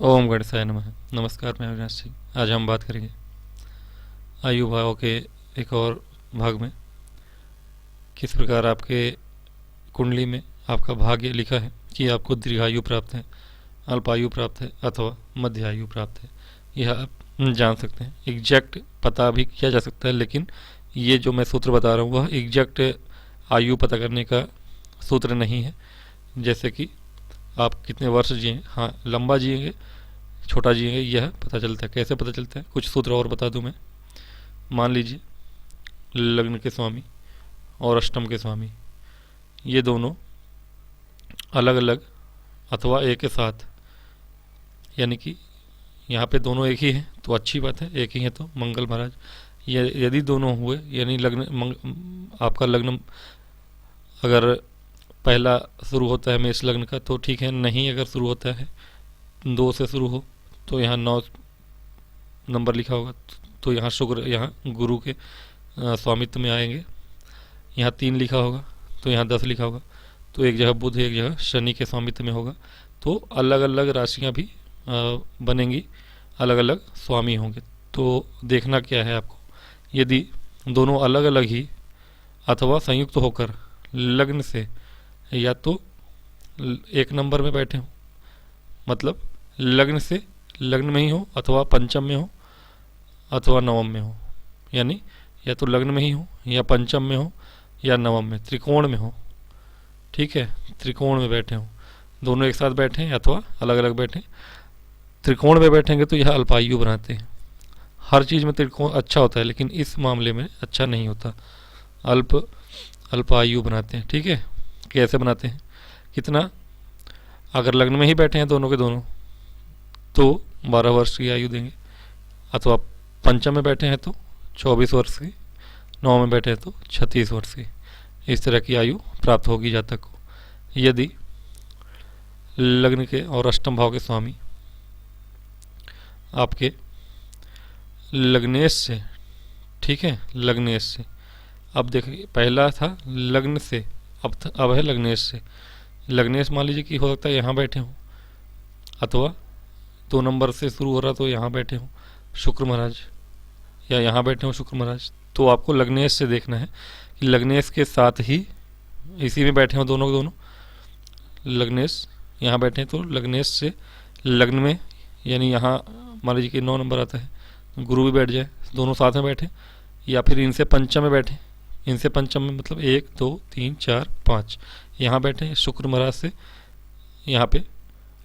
ओम गणेशाय नमः। नमस्कार, मैं अविनाश जी। आज हम बात करेंगे आयु भाव के एक और भाग में किस प्रकार आपके कुंडली में आपका भाग्य लिखा है कि आपको दीर्घायु प्राप्त है, अल्पायु प्राप्त है अथवा मध्य आयु प्राप्त है। यह आप जान सकते हैं। एग्जैक्ट पता भी किया जा सकता है, लेकिन ये जो मैं सूत्र बता रहा हूँ वह एग्जैक्ट आयु पता करने का सूत्र नहीं है। जैसे कि आप कितने वर्ष जिए, हाँ लंबा जिएंगे छोटा जिएंगे, यह पता चलता है। कैसे पता चलता है? कुछ सूत्र और बता दूं मैं। मान लीजिए लग्न के स्वामी और अष्टम के स्वामी, ये दोनों अलग अलग अथवा एक के साथ, यानी कि यहाँ पे दोनों एक ही हैं तो अच्छी बात है, एक ही है तो मंगल महाराज। यदि दोनों हुए यानी आपका लग्न अगर पहला शुरू होता है मेष लग्न का तो ठीक है, नहीं अगर शुरू होता है 2 से शुरू हो तो यहाँ 9 नंबर लिखा होगा, तो यहाँ शुक्र, यहाँ गुरु के स्वामित्व में आएंगे। यहाँ 3 लिखा होगा तो यहाँ 10 लिखा होगा, तो एक जगह बुध एक जगह शनि के स्वामित्व में होगा। तो अलग अलग राशियाँ भी बनेंगी, अलग अलग स्वामी होंगे। तो देखना क्या है आपको, यदि दोनों अलग अलग ही अथवा संयुक्त होकर लग्न से या तो एक नंबर में बैठे हों, मतलब लग्न से लग्न में ही हो अथवा पंचम में हो अथवा नवम में हो, यानी या तो लग्न में ही हो या पंचम में हो या नवम में, त्रिकोण में हो। ठीक है, त्रिकोण में बैठे हो, दोनों एक साथ बैठे हैं अथवा अलग अलग बैठे। त्रिकोण में बैठेंगे तो यह अल्पायु बनाते हैं। हर चीज़ में त्रिकोण अच्छा होता है, लेकिन इस मामले में अच्छा नहीं होता, अल्पायु बनाते हैं। ठीक है, कैसे बनाते हैं? कितना? अगर लग्न में ही बैठे हैं दोनों के दोनों तो 12 वर्ष की आयु देंगे, अथवा पंचम में बैठे हैं तो 24 वर्ष की, 9 में बैठे हैं तो 36 वर्ष की। इस तरह की आयु प्राप्त होगी जातक को। यदि लग्न के और अष्टम भाव के स्वामी आपके लग्नेश से, ठीक है, लग्नेश से, अब देखिए पहला था लग्न से, अब है लग्नेश से। लग्नेश मान लीजिए कि हो सकता है यहाँ बैठे हों, अथवा 2 नंबर से शुरू हो रहा तो यहाँ बैठे हों शुक्र महाराज, या यहाँ बैठे हों शुक्र महाराज। तो आपको लग्नेश से देखना है कि लग्नेश के साथ ही इसी में बैठे हों दोनों के दोनों। लग्नेश यहाँ बैठे हैं तो लग्नेश से लग्न में, यानी यहाँ मान लीजिए कि 9 नंबर आता है, गुरु भी बैठ जाए, दोनों साथ में बैठे, या फिर इनसे पंचम में बैठे। इनसे पंचम में मतलब 1 2 3 4 5 यहाँ बैठे शुक्र महाराज से, यहाँ पे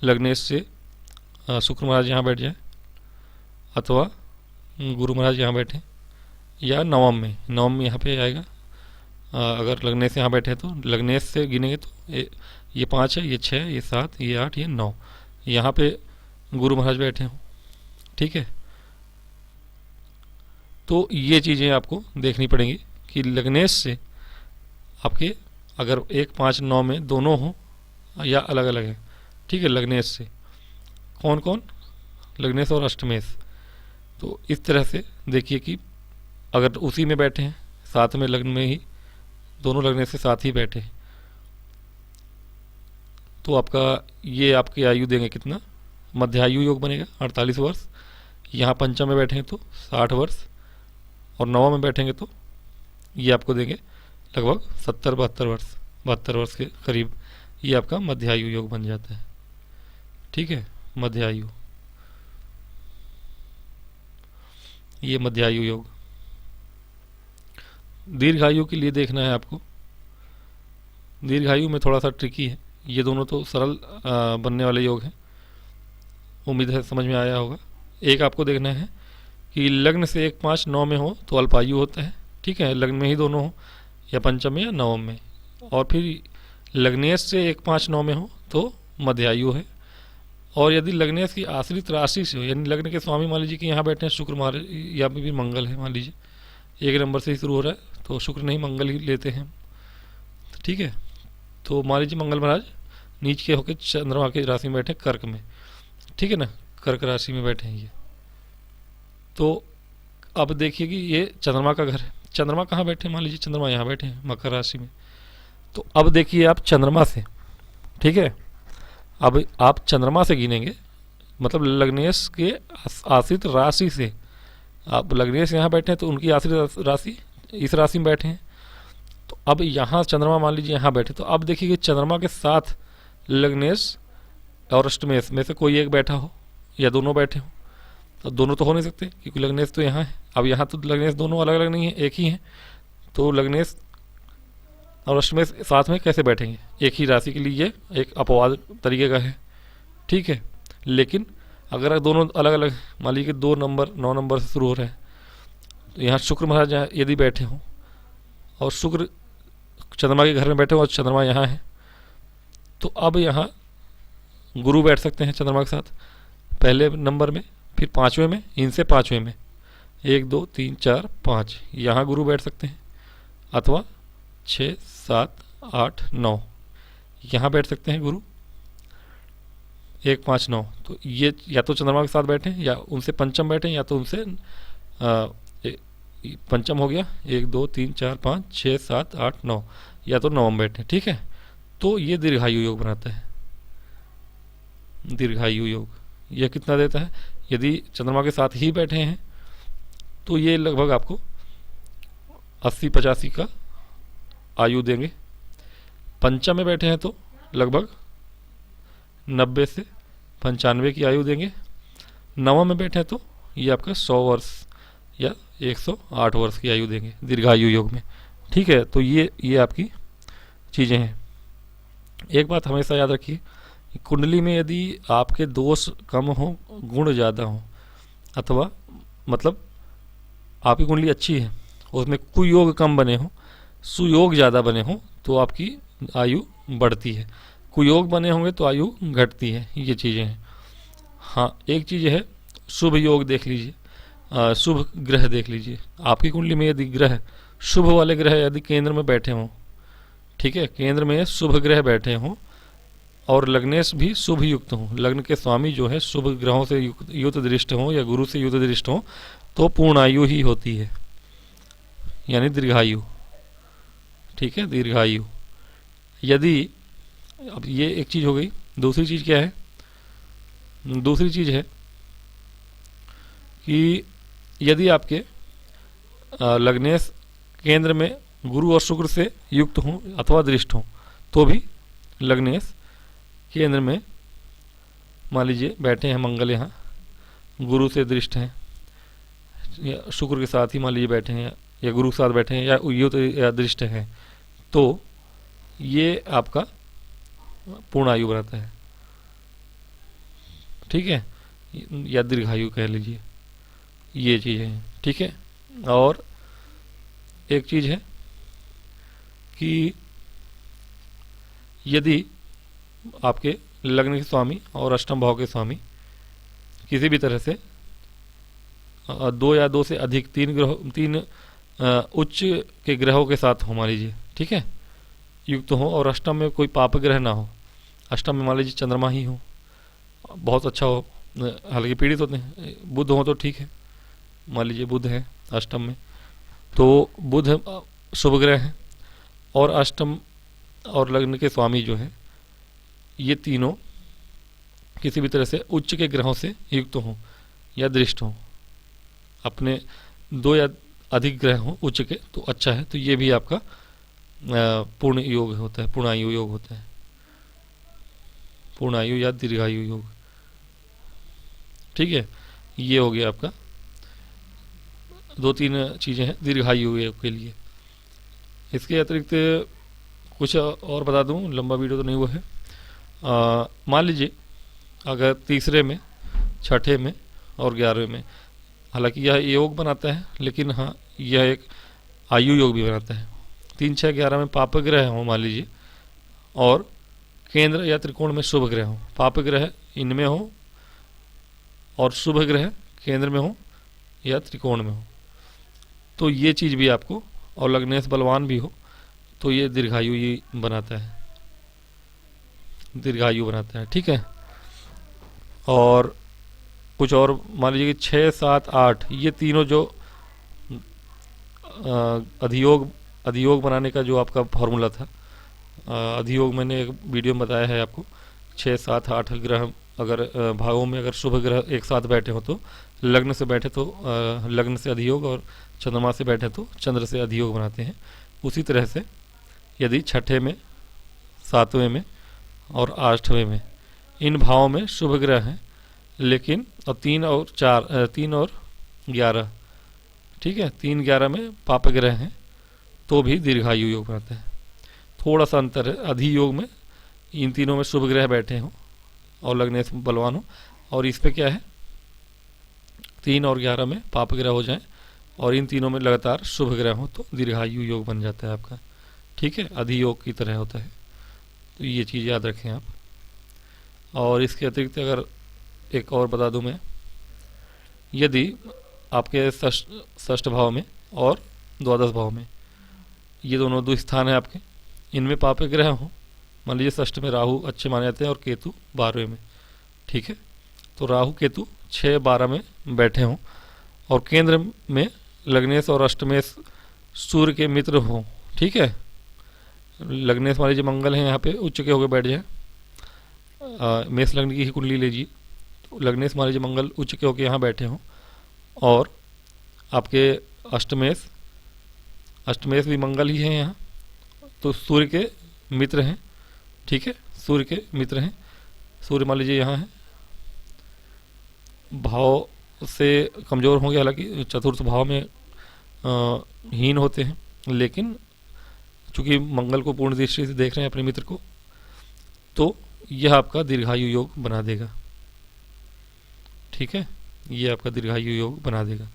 लग्नेश से शुक्र महाराज यहाँ बैठ जाए, अथवा गुरु महाराज यहाँ बैठे, या नवम में यहाँ पे आएगा। अगर लग्नेश से यहाँ बैठे हैं तो लग्नेश से गिनेंगे तो ये 5 है, ये 6, ये 7, ये 8, ये 9, यहाँ पे गुरु महाराज बैठे हों। ठीक है, तो ये चीज़ें आपको देखनी पड़ेंगी कि लग्नेश से आपके अगर 1 5 9 में दोनों हों या अलग अलग है। ठीक है, लग्नेश से कौन कौन? लग्नेश और अष्टमेश। तो इस तरह से देखिए कि अगर उसी में बैठे हैं साथ में, लग्न में ही दोनों लग्नेश से साथ ही बैठे हैं, तो आपका ये आपकी आयु देंगे कितना? मध्य आयु योग बनेगा 48 वर्ष। यहाँ पंचम में बैठेंगे तो 60 वर्ष, और नवम में बैठेंगे तो ये आपको देंगे लगभग 70-72 वर्ष, 72 वर्ष के करीब। ये आपका मध्य आयु योग बन जाता है। ठीक है, मध्य आयु, ये मध्य आयु योग। दीर्घायु के लिए देखना है आपको। दीर्घायु में थोड़ा सा ट्रिकी है, ये दोनों तो सरल बनने वाले योग हैं, उम्मीद है समझ में आया होगा। एक आपको देखना है कि लग्न से 1 5 9 में हो तो अल्पायु होता है। ठीक है, लग्न में ही दोनों हो, या पंचम में या नवम में। और फिर लग्नेश से 1 5 9 में हो तो मध्य आयु है। और यदि लग्नेश की आश्रित राशि से हो, यानी लग्न के स्वामी मान लीजिए कि यहाँ बैठे हैं शुक्र महाराज, या भी मंगल है, मान लीजिए 1 नंबर से ही शुरू हो रहा है तो शुक्र नहीं मंगल ही लेते हैं। ठीक है, तो मान लीजिए मंगल महाराज नीच के होकर चंद्रमा की राशि में बैठे कर्क में। ठीक है ना, कर्क राशि में बैठे हैं ये। तो अब देखिए कि ये चंद्रमा का घर है। चंद्रमा कहाँ बैठे? मान लीजिए चंद्रमा यहाँ बैठे हैं मकर राशि में। तो अब देखिए आप चंद्रमा से, ठीक है, अब आप चंद्रमा से गिनेंगे मतलब लग्नेश के आश्रित राशि से, आप लग्नेश यहाँ बैठे हैं तो उनकी आश्रित राशि इस राशि में बैठे हैं। तो अब यहाँ चंद्रमा मान लीजिए यहाँ बैठे, तो अब देखिए कि चंद्रमा के साथ लग्नेश और अष्टमेश में से कोई एक बैठा हो या दोनों बैठे हो। तो दोनों तो हो नहीं सकते क्योंकि लग्नेश तो यहाँ है। अब यहाँ तो लग्नेश दोनों अलग अलग नहीं है, एक ही है। तो लग्नेश और अष्टमेश साथ में कैसे बैठेंगे? एक ही राशि के लिए ये एक अपवाद तरीके का है, ठीक है। लेकिन अगर दोनों अलग अलग, मान लीजिए कि 2 नंबर 9 नंबर से शुरू हो रहे हैं, तो यहाँ शुक्र महाराज यदि बैठे हों और शुक्र चंद्रमा के घर में बैठे हो और चंद्रमा यहाँ है, तो अब यहाँ गुरु बैठ सकते हैं चंद्रमा के साथ पहले नंबर में, फिर 5वें में, इनसे 5वें में 1 2 3 4 5 यहाँ गुरु बैठ सकते हैं, अथवा 6 7 8 9 यहाँ बैठ सकते हैं गुरु, 1 5 9। तो ये या तो चंद्रमा के साथ बैठे या उनसे पंचम बैठे, या तो उनसे पंचम हो गया 1 2 3 4 5 6 7 8 9, या तो नवम बैठे, ठीक है। तो ये दीर्घायु योग बनाता है। दीर्घायु योग यह कितना देता है? यदि चंद्रमा के साथ ही बैठे हैं तो ये लगभग आपको 80-85 का आयु देंगे। पंचम में बैठे हैं तो लगभग 90 से 95 की आयु देंगे। नवम में बैठे हैं तो ये आपका 100 वर्ष या 108 वर्ष की आयु देंगे दीर्घायु योग में, ठीक है। तो ये आपकी चीज़ें हैं। एक बात हमेशा याद रखिए, कुंडली में यदि आपके दोष कम हो, गुण ज़्यादा हो, अथवा मतलब आपकी कुंडली अच्छी है, उसमें कुयोग कम बने हो, सुयोग ज़्यादा बने हो, तो आपकी आयु बढ़ती है। कुयोग बने होंगे तो आयु घटती है। ये चीज़ें हैं। हाँ, एक चीज़ है, शुभ योग देख लीजिए, शुभ ग्रह देख लीजिए। आपकी कुंडली में यदि ग्रह, शुभ वाले ग्रह यदि केंद्र में बैठे हों, ठीक है, केंद्र में शुभ ग्रह बैठे हों और लग्नेश भी शुभ युक्त हों, लग्न के स्वामी जो है शुभ ग्रहों से युक्त दृष्ट हों या गुरु से युक्त दृष्ट हों, तो पूर्ण आयु ही होती है, यानी दीर्घायु, ठीक है, दीर्घायु। यदि अब ये एक चीज़ हो गई। दूसरी चीज़ क्या है? दूसरी चीज़ है कि यदि आपके लग्नेश केंद्र में गुरु और शुक्र से युक्त हों अथवा दृष्ट हों, तो भी लग्नेश केंद्र में मान लीजिए बैठे हैं, मंगल यहाँ गुरु से दृष्ट हैं, या शुक्र के साथ ही मान लीजिए बैठे हैं, या गुरु के साथ बैठे हैं, या युक्त या दृष्ट हैं, तो ये आपका पूर्ण आयु बनाता है, ठीक है, या दीर्घायु कह लीजिए। ये चीज़ें हैं, ठीक है। और एक चीज़ है कि यदि आपके लग्न के स्वामी और अष्टम भाव के स्वामी किसी भी तरह से 2 या 2 से अधिक 3 उच्च के ग्रहों के साथ हो, मान लीजिए, ठीक है, युक्त हो, और अष्टम में कोई पाप ग्रह ना हो, अष्टम में मान लीजिए चंद्रमा ही हो, बहुत अच्छा हो, हालांकि पीड़ित होते हैं, बुध हो तो ठीक है, मान लीजिए बुध है अष्टम में, तो बुध शुभ ग्रह है, और अष्टम और लग्न के स्वामी जो है, ये तीनों किसी भी तरह से उच्च के ग्रहों से युक्त हों या दृष्ट हों, अपने 2 या अधिक ग्रह हों उच्च के, तो अच्छा है। तो ये भी आपका पूर्ण योग होता है, पूर्ण आयु योग होता है, पूर्ण आयु या दीर्घायु योग, ठीक है। ये हो गया आपका 2-3 चीज़ें हैं दीर्घायु योग के लिए। इसके अतिरिक्त कुछ और बता दूं, लंबा वीडियो तो नहीं हुआ है। मान लीजिए अगर तीसरे में, छठे में और 11वें में, हालांकि यह योग बनाता है, लेकिन हाँ यह एक आयु योग भी बनाता है। 3 6 11 में पाप ग्रह हो मान लीजिए, और केंद्र या त्रिकोण में शुभ ग्रह हो, पाप ग्रह इनमें हो और शुभ ग्रह केंद्र में हो या त्रिकोण में हो, तो ये चीज़ भी आपको, और लग्नेश बलवान भी हो, तो ये दीर्घायु ही बनाता है, दीर्घायु बनाता है, ठीक है। और कुछ और मान लीजिए कि 6 7 8 ये तीनों जो अधियोग बनाने का जो आपका फॉर्मूला था, अधियोग मैंने एक वीडियो में बताया है आपको, 6 7 8 ग्रह अगर भावों में अगर शुभ ग्रह एक साथ बैठे हो तो लग्न से बैठे तो लग्न से अधियोग, और चंद्रमा से बैठे तो चंद्र से अधियोग बनाते हैं। उसी तरह से यदि छठे में, सातवें में और आठवें में इन भावों में शुभ ग्रह हैं, लेकिन और 3 और ठीक है, 3-11 में पाप ग्रह हैं, तो भी दीर्घायु योग बनाता है। थोड़ा सा अंतर है, अधियोग में इन तीनों में शुभ ग्रह बैठे हों और लग्नेश बलवान हो, और इस पे क्या है 3 और 11 में पाप ग्रह हो जाएं और इन तीनों में लगातार शुभ ग्रह हो तो दीर्घायु योग बन जाता है आपका। ठीक है, अधियोग की तरह होता है, तो ये चीज़ याद रखें आप। और इसके अतिरिक्त अगर एक और बता दूं मैं, यदि आपके षष्ठ भाव में और द्वादश भाव में, ये दोनों दो स्थान है आपके, इनमें पाप ग्रह हो, मान लीजिए षष्ठ में राहु अच्छे माने जाते हैं और केतु 12वें में, ठीक है, तो राहु केतु 6-12 में बैठे हों और केंद्र में लग्नेश और अष्टमेश सूर्य के मित्र हों, ठीक है, लग्नेश मान लीजिए मंगल है यहाँ पे उच्च के होकर बैठ जाए, मेष लग्न की ही कुंडली लीजिए, तो लग्नेश मान लीजिए मंगल उच्च के होकर यहाँ बैठे हों और आपके अष्टमेश भी मंगल ही है यहाँ, तो सूर्य के मित्र हैं, ठीक है, सूर्य के मित्र हैं, सूर्य मान लीजिए यहाँ है, भाव से कमज़ोर होंगे, हालांकि चतुर्थ भाव में हीन होते हैं, लेकिन चूंकि मंगल को पूर्ण दृष्टि से देख रहे हैं अपने मित्र को, तो यह आपका दीर्घायु योग बना देगा। ठीक है, ये आपका दीर्घायु योग बना देगा।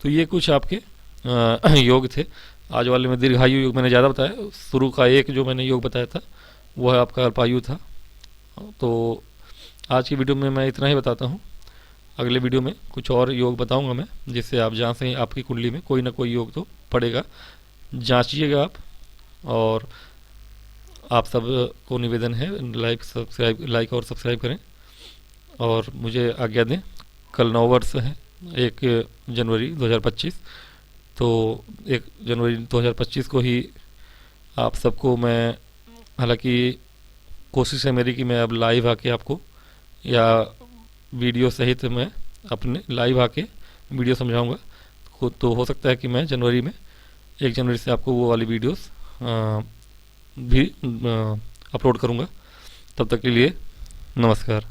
तो ये कुछ आपके योग थे। आज वाले में दीर्घायु योग मैंने ज़्यादा बताया, शुरू का एक जो मैंने योग बताया था वह आपका अल्पायु था। तो आज की वीडियो में मैं इतना ही बताता हूँ। अगले वीडियो में कुछ और योग बताऊंगा मैं, जिससे आप जहाँ से आपकी कुंडली में कोई ना कोई योग तो पड़ेगा, जांचिएगा आप। और आप सब को निवेदन है लाइक और सब्सक्राइब करें और मुझे आज्ञा दें। कल नव वर्ष है 1 जनवरी 2025, तो 1 जनवरी 2025 को ही आप सबको मैं, हालांकि कोशिश है मेरी कि मैं अब लाइव आके आपको या वीडियो सहित मैं अपने लाइव आके वीडियो समझाऊंगा, तो हो सकता है कि मैं जनवरी में 1 जनवरी से आपको वो वाली वीडियोस भी अपलोड करूंगा। तब तक के लिए नमस्कार।